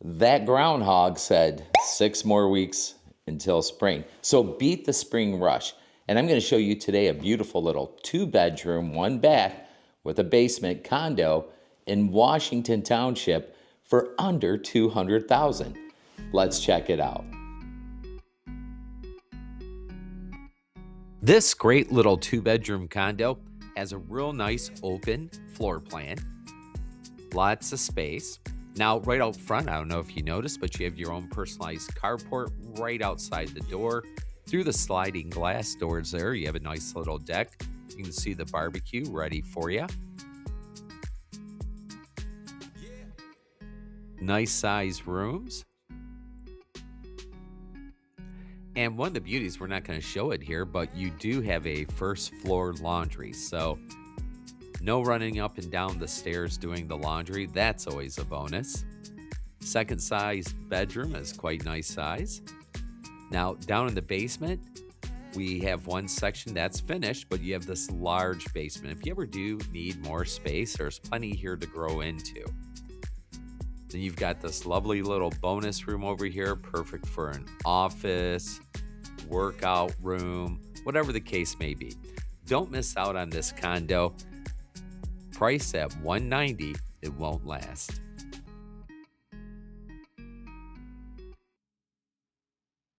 That groundhog said 6 more weeks until spring. So beat the spring rush. And I'm going to show you today a beautiful little 2-bedroom, 1-bath with a basement condo in Washington Township for under $200,000. Let's check it out. This great little 2-bedroom condo has a real nice open floor plan. Lots of space. Now, right out front, I don't know if you noticed, but you have your own personalized carport right outside the door. Through the sliding glass doors there, you have a nice little deck. You can see the barbecue ready for you. Nice size rooms. And one of the beauties, we're not going to show it here, but you do have a first floor laundry. So no running up and down the stairs doing the laundry. That's always a bonus. Second size bedroom is quite nice size. Now down in the basement, we have one section that's finished, but you have this large basement. If you ever do need more space, there's plenty here to grow into. Then you've got this lovely little bonus room over here, perfect for an office, workout room, whatever the case may be. Don't miss out on this condo. Price at $190, it won't last.